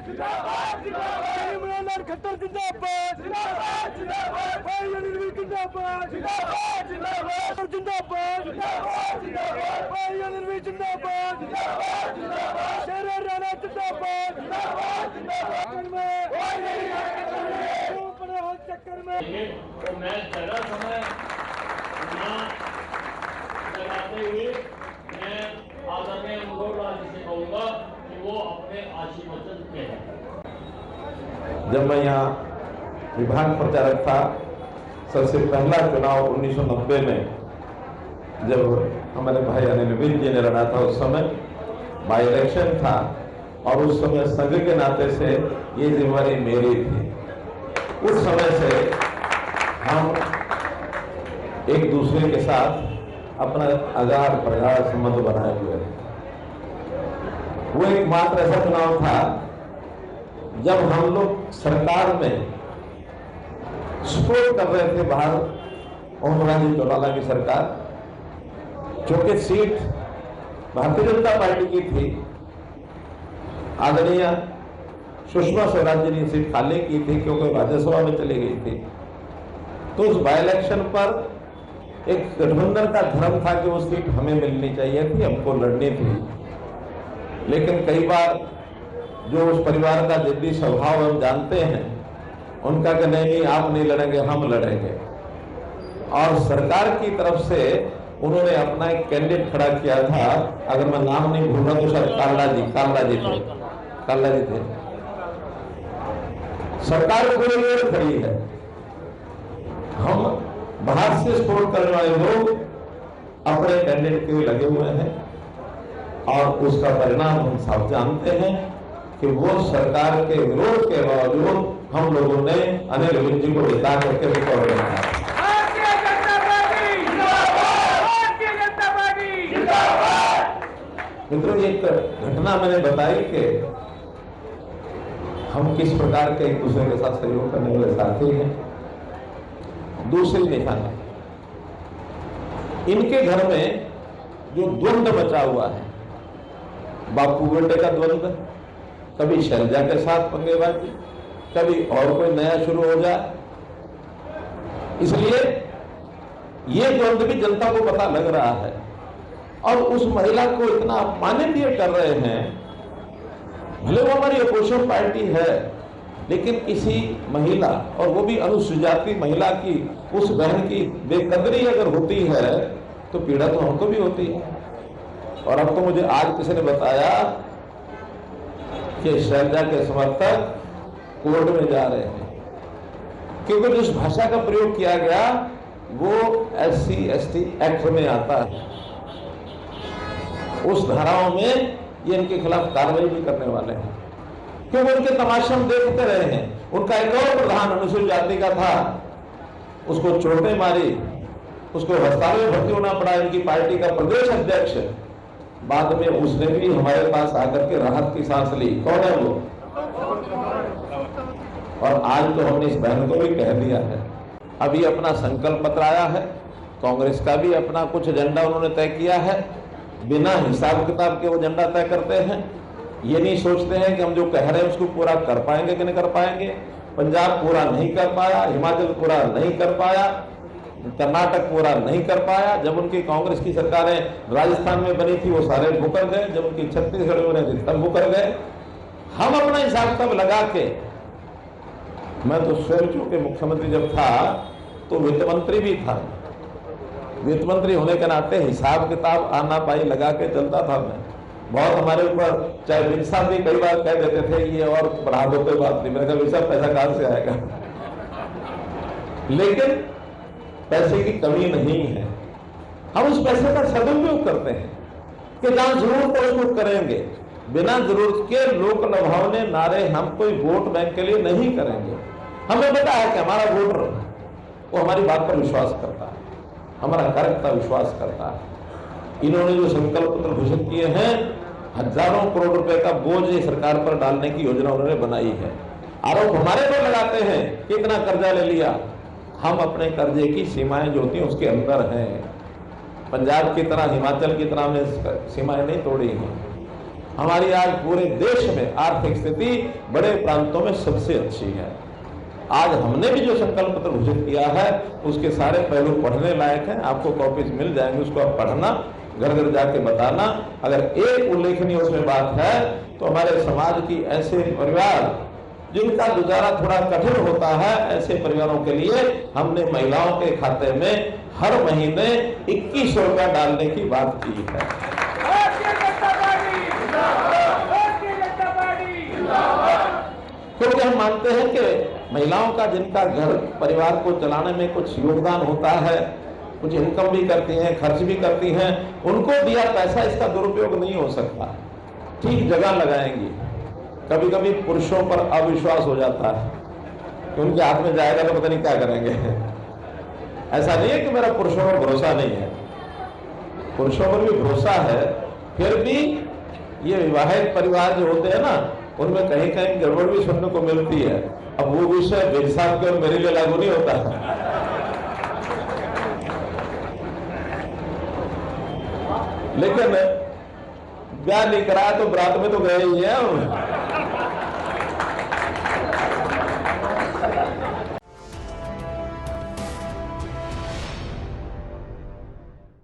इमरान लाल खट्टर जिंदाबाद, भाई अनिल जिंदाबाद, जिंदाबाद, भाई अनिल जिंदाबाद, शेर राणा जिंदाबाद, चक्कर में तो मैं ज्यादा समय लगाते हुए मैं आदरणीय मनोहर लाल जी से कहूँगा कि वो अपने आशीर्वचन कहें। जब मैं यहाँ विभाग प्रचारक था, सबसे पहला चुनाव 1990 में जब हमारे भाई अनिल विज जी ने लड़ा था, उस समय बाई इलेक्शन था और उस समय संघ के नाते से ये जिम्मेवारी मेरी थी। उस समय से हम एक दूसरे के साथ अपना अगाध प्रगाढ़ संबंध बनाए हुए थे। वो एकमात्र ऐसा चुनाव था जब हम लोग सरकार में सपोर्ट कर रहे थे बाहर ओम प्रकाश चौटाला की सरकार, चूंकि सीट भारतीय जनता पार्टी की थी, आदरणीय सुषमा स्वराज जी ने सीट खाली की थी क्योंकि राज्यसभा में चली गई थी। तो उस बाई इलेक्शन पर एक गठबंधन का धर्म था कि वो सीट हमें मिलनी चाहिए थी, हमको लड़नी थी। लेकिन कई बार जो उस परिवार का जिद्दी स्वभाव हम जानते हैं, उनका कि नहीं आप नहीं लड़ेंगे, हम लड़ेंगे। और सरकार की तरफ से उन्होंने अपना एक कैंडिडेट खड़ा किया था, अगर मैं नाम नहीं भूल रहा तो शायद काल्ला जी थे। सरकार पूरी ओर खड़ी है, हम बाहर से सपोर्ट करने वाले लोग अपने कैंडिडेट के लिए लगे हुए हैं और उसका परिणाम हम सब जानते हैं कि वो सरकार के विरोध के बावजूद हम लोगों ने अनिल विज जी को जिता करके रिकॉर्ड बनाया। मित्रों, एक घटना मैंने बताई कि हम किस प्रकार के एक दूसरे के साथ सहयोग करने वाले साथी हैं। दूसरी निशानी, इनके घर में जो द्वंद्व बचा हुआ है, बापू बेटे का द्वंद्व, कभी शैलजा के साथ पंगेबाजी, कभी और कोई नया शुरू हो जाए, इसलिए ये द्वंद्व भी जनता को पता लग रहा है। और उस महिला को इतना अपमानित ये कर रहे हैं, भले वो हमारी अपोजिशन पार्टी है, लेकिन किसी महिला और वो भी अनुसूचित जाति महिला की उस बहन की बेकदरी अगर होती है तो पीड़ा तो हमको भी होती है। और अब तो मुझे आज किसी ने बताया कि शैलजा के समर्थक कोर्ट में जा रहे हैं क्योंकि जिस भाषा का प्रयोग किया गया वो SC/ST एक्ट में आता है। उस धाराओं में ये इनके खिलाफ कार्रवाई भी करने वाले हैं क्योंकि उनके तमाशे हम देखते रहे हैं। उनका एक और प्रधान अनुसूचित जाति का था, उसको चोटें मारी, उसको अस्पताल में भर्ती होना पड़ा। इनकी पार्टी का प्रदेश अध्यक्ष, बाद में उसने भी हमारे पास आकर के राहत की सांस ली। कौन है वो? और आज तो हमने इस बहन को भी कह दिया है। अभी अपना संकल्प पत्र आया है, कांग्रेस का भी अपना कुछ एजेंडा उन्होंने तय किया है। बिना हिसाब किताब के वो एजेंडा तय करते हैं, ये नहीं सोचते हैं कि हम जो कह रहे हैं उसको पूरा कर पाएंगे कि नहीं कर पाएंगे। पंजाब पूरा नहीं कर पाया, हिमाचल पूरा नहीं कर पाया, कर्नाटक पूरा नहीं कर पाया। जब उनकी कांग्रेस की सरकारें राजस्थान में बनी थी वो सारे मुकर गए, जब उनकी छत्तीसगढ़ में बनी थी सब मुकर गए। हम अपना हिसाब किताब लगा के, मैं तो स्वयं चूंकि मुख्यमंत्री जब था तो वित्त मंत्री भी था, वित्त मंत्री होने के नाते हिसाब किताब आना पाई लगा के चलता था। मैं बहुत हमारे ऊपर चाहे विज साहब भी कई बार कह देते थे ये और बढ़ा दो, कोई बात नहीं। मैंने कहा विज साहब पैसा कहां से आएगा, लेकिन पैसे की कमी नहीं है। हम उस पैसे का सदुपयोग करते हैं कि जहां जरूरत है उसको करेंगे, बिना जरूरत के लोक लुभावने नारे हम कोई वोट बैंक के लिए नहीं करेंगे। हमें पता है कि हमारा वोटर वो हमारी बात पर विश्वास करता है, हमारा कार्य का विश्वास करता है। इन्होंने जो संकल्प पत्र घोषित किए हैं, हजारों करोड़ रुपए का बोझ सरकार पर डालने की योजना उन्होंने बनाई है। आरोप हमारे पर लगाते हैं कि इतना कर्जा ले लिया। हम अपने कर्जे की सीमाएं जो होती हैं उसके अंदर हैं। पंजाब की तरह, हिमाचल की तरह हमने सीमाएं नहीं तोड़ी हैं। हमारी आज पूरे देश में आर्थिक स्थिति बड़े प्रांतों में सबसे अच्छी है। आज हमने भी जो संकल्प पत्र घोषित किया है उसके सारे पहलू पढ़ने लायक हैं। आपको कॉपीज मिल जाएंगे, उसको आप पढ़ना, घर घर जाके बताना। अगर एक उल्लेखनीय उसमें बात है तो हमारे समाज की ऐसे परिवार जिनका गुजारा थोड़ा कठिन होता है, ऐसे परिवारों के लिए हमने महिलाओं के खाते में हर महीने 2100 रुपया डालने की बात की है। क्योंकि हम मानते हैं कि महिलाओं का जिनका घर परिवार को चलाने में कुछ योगदान होता है, कुछ इनकम भी करती हैं, खर्च भी करती हैं, उनको दिया पैसा इसका दुरुपयोग नहीं हो सकता। ठीक जगह लगाएंगी। कभी कभी पुरुषों पर अविश्वास हो जाता है कि उनके हाथ में जाएगा तो पता नहीं क्या करेंगे। ऐसा नहीं है कि मेरा पुरुषों पर भरोसा नहीं है, पुरुषों पर भी भरोसा है। फिर भी ये विवाहित परिवार जो होते हैं ना, उनमें कहीं कहीं गड़बड़ भी सुनने को मिलती है। अब वो विषय बेग साहब के और मेरे लिए लागू नहीं होता है। लेकिन ब्याह नहीं कराया तो बरात में तो गए ही हैं।